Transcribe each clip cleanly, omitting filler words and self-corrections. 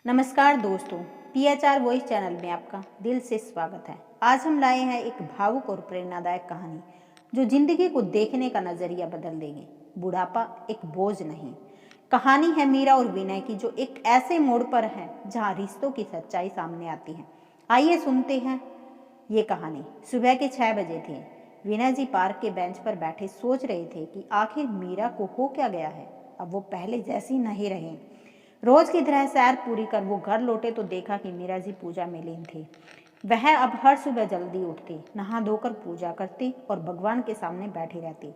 नमस्कार दोस्तों, PHR voice channel में आपका दिल से स्वागत है। आज हम लाए हैं एक भावुक और प्रेरणादायक कहानी जो जिंदगी को देखने का नजरिया बदल देगी। बुढ़ापा एक बोझ नहीं। कहानी है मीरा और विनय की, जो एक ऐसे मोड़ पर है जहां रिश्तों की सच्चाई सामने आती है। आइए सुनते हैं ये कहानी। सुबह के 6 बजे थे। विनय जी पार्क के बेंच पर बैठे सोच रहे थे कि आखिर मीरा को हो क्या गया है। अब वो पहले जैसी नहीं रही। रोज की तरह सैर पूरी कर वो घर लौटे तो देखा कि मीरा जी पूजा में लीन थी। वह अब हर सुबह जल्दी उठती, नहा धोकर पूजा करती और भगवान के सामने बैठी रहती।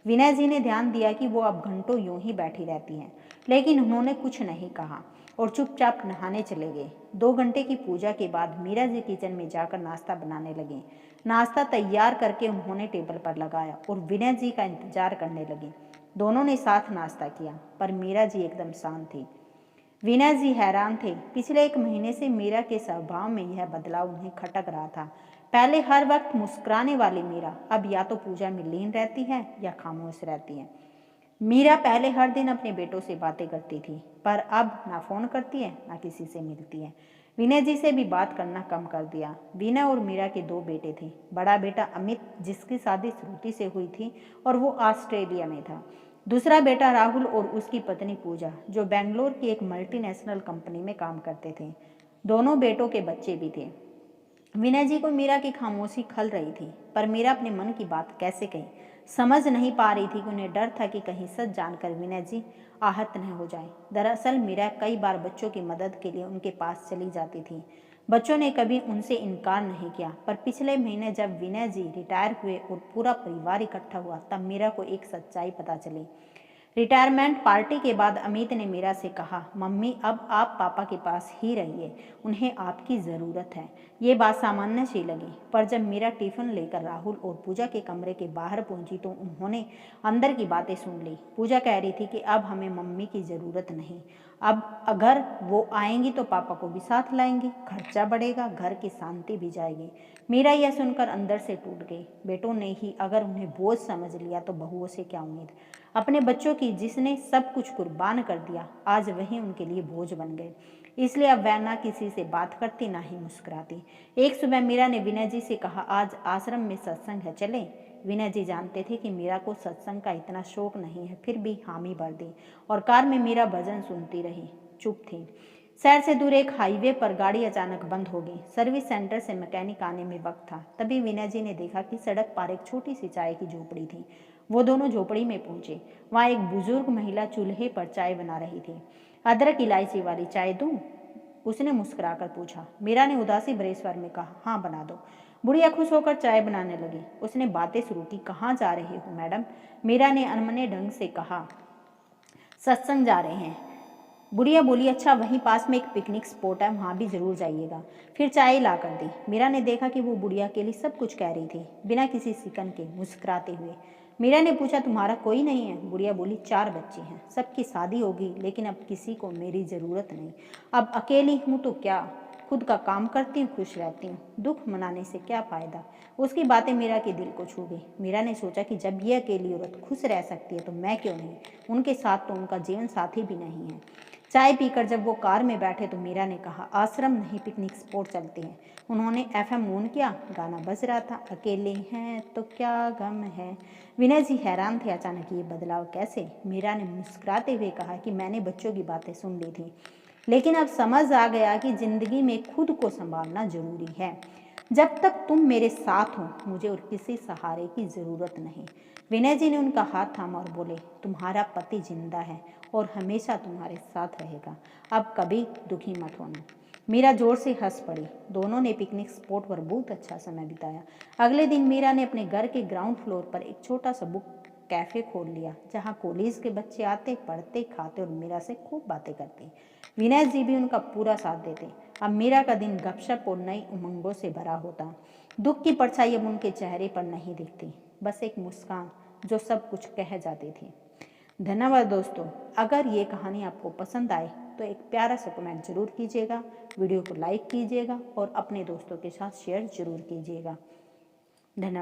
विनय जी ने ध्यान दिया कि वो अब घंटों यूं ही बैठी रहती हैं, लेकिन उन्होंने कुछ नहीं कहा और चुपचाप नहाने चले गए। 2 घंटे की पूजा के बाद मीरा जी किचन में जाकर नाश्ता बनाने लगी। नाश्ता तैयार करके उन्होंने टेबल पर लगाया और विनय जी का इंतजार करने लगी। दोनों ने साथ नाश्ता किया, पर मीरा जी एकदम शांत थी। विनय जी हैरान थे। पिछले 1 महीने से मीरा के स्वभाव में यह बदलाव उन्हें खटक रहा था। पहले हर वक्त मुस्कुराने वाली मीरा अब या तो पूजा में लीन रहती है या खामोश रहती है। मीरा पहले हर दिन अपने बेटों से बातें करती थी, पर अब ना फोन करती है ना किसी से मिलती है। विनय जी से भी बात करना कम कर दिया। विनय और मीरा के 2 बेटे थे। बड़ा बेटा अमित, जिसकी शादी श्रुति से हुई थी और वो ऑस्ट्रेलिया में था। दूसरा बेटा राहुल और उसकी पत्नी पूजा, जो बेंगलोर की एक मल्टीनेशनल कंपनी में काम करते थे। दोनों बेटों के बच्चे भी थे। विनय जी को मीरा की खामोशी खल रही थी, पर मीरा अपने मन की बात कैसे कही समझ नहीं पा रही थी कि उन्हें डर था कि कहीं सच जानकर विनय जी आहत न हो जाए। दरअसल मीरा कई बार बच्चों की मदद के लिए उनके पास चली जाती थी। बच्चों ने कभी उनसे इनकार नहीं किया, पर पिछले महीने जब विनय जी रिटायर हुए और पूरा परिवार इकट्ठा हुआ, तब मीरा को एक सच्चाई पता चली। रिटायरमेंट पार्टी के बाद अमित ने मीरा से कहा, मम्मी अब आप पापा के पास ही रहिए, उन्हें आपकी ज़रूरत है। ये बात सामान्य सी लगी, पर जब मीरा टिफिन लेकर राहुल और पूजा के कमरे के बाहर पहुंची तो उन्होंने अंदर की बातें सुन ली। पूजा कह रही थी कि अब हमें मम्मी की ज़रूरत नहीं, अब अगर वो आएंगी तो पापा को भी साथ लाएंगी, खर्चा बढ़ेगा, घर की शांति भी जाएगी। मीरा यह सुनकर अंदर से टूट गई। बेटों ने ही अगर उन्हें बोझ समझ लिया तो बहुओं से क्या उम्मीद। अपने बच्चों की जिसने सब कुछ कुर्बान कर दिया, आज वही उनके लिए बोझ बन गए। इसलिए अब वह ना किसी से बात करती ना ही मुस्कुराती। एक सुबह मीरा ने विनय जी से कहा, आज आश्रम में सत्संग है, चलें? विनय जी जानते थे कि मीरा को सत्संग का इतना शौक नहीं है, फिर भी हामी भर दी और कार में मीरा भजन सुनती रही, चुप थी। शहर से दूर एक हाईवे पर गाड़ी अचानक बंद हो गई। सर्विस सेंटर से मैकेनिक आने में वक्त था। तभी विनय जी ने देखा कि सड़क पार एक छोटी सी चाय की झोपड़ी थी। वो दोनों झोपड़ी में पहुंचे। वहाँ एक बुजुर्ग महिला चूल्हे पर चाय बना रही थी। अदरक इलायची वाली चाय दूं? उसने मुस्कुराकर पूछा। मीरा ने उदासी भरे स्वर में कहा, हाँ बना दो। बुढ़िया खुश होकर चाय बनाने लगी। उसने बातें शुरू की, कहाँ जा रहे हो मैडम? मीरा ने अनमने ढंग से कहा, सत्संग जा रहे हैं। बुढ़िया बोली, अच्छा वहीं पास में एक पिकनिक स्पॉट है, वहाँ भी जरूर जाइएगा। फिर चाय ला कर दी। मीरा ने देखा कि वो बुढ़िया के लिए सब कुछ कह रही थी, बिना किसी सिकन के, मुस्कुराते हुए। मीरा ने पूछा, तुम्हारा कोई नहीं है? बुढ़िया बोली, 4 बच्चे हैं, सबकी शादी होगी, लेकिन अब किसी को मेरी ज़रूरत नहीं। अब अकेली हूँ तो क्या, खुद का काम करती हूँ, खुश रहती हूँ, दुख मनाने से क्या फ़ायदा। उसकी बातें मीरा के दिल को छू गई। मीरा ने सोचा कि जब ये अकेली औरत खुश रह सकती है तो मैं क्यों नहीं। उनके साथ तो उनका जीवन साथी भी नहीं है। चाय पीकर जब वो कार में बैठे तो मीरा ने कहा, आश्रम नहीं पिकनिक स्पॉट चलते हैं। उन्होंने FM ऑन किया, गाना बज रहा था, अकेले हैं तो क्या गम है। विनय जी हैरान थे, अचानक ये बदलाव कैसे? मीरा ने मुस्कुराते हुए कहा कि मैंने बच्चों की बातें सुन ली थी, लेकिन अब समझ आ गया कि जिंदगी में खुद को संभालना जरूरी है। जब तक तुम मेरे साथ हो, मुझे और किसी सहारे की जरूरत नहीं। विनय जी ने उनका हाथ थामा और बोले, तुम्हारा पति जिंदा है और हमेशा तुम्हारे साथ रहेगा, अब कभी दुखी मत होना। मीरा जोर से हंस पड़ी। दोनों ने पिकनिक स्पॉट पर बहुत अच्छा समय बिताया। अगले दिन मीरा ने अपने घर के ग्राउंड फ्लोर पर एक छोटा सा बुक कैफे खोल लिया, जहां कॉलेज के बच्चे आते, पढ़ते, खाते और मीरा से खूब बातें करते। विनय जी भी उनका पूरा साथ देते। अब मीरा का दिन गपशप और नई उमंगों से भरा होता। दुख की परछाई अब उनके चेहरे पर नहीं दिखती, बस एक मुस्कान जो सब कुछ कह जाती थी। धन्यवाद दोस्तों। अगर ये कहानी आपको पसंद आए तो एक प्यारा सा कमेंट जरूर कीजिएगा, वीडियो को लाइक कीजिएगा और अपने दोस्तों के साथ शेयर जरूर कीजिएगा। धन्यवाद।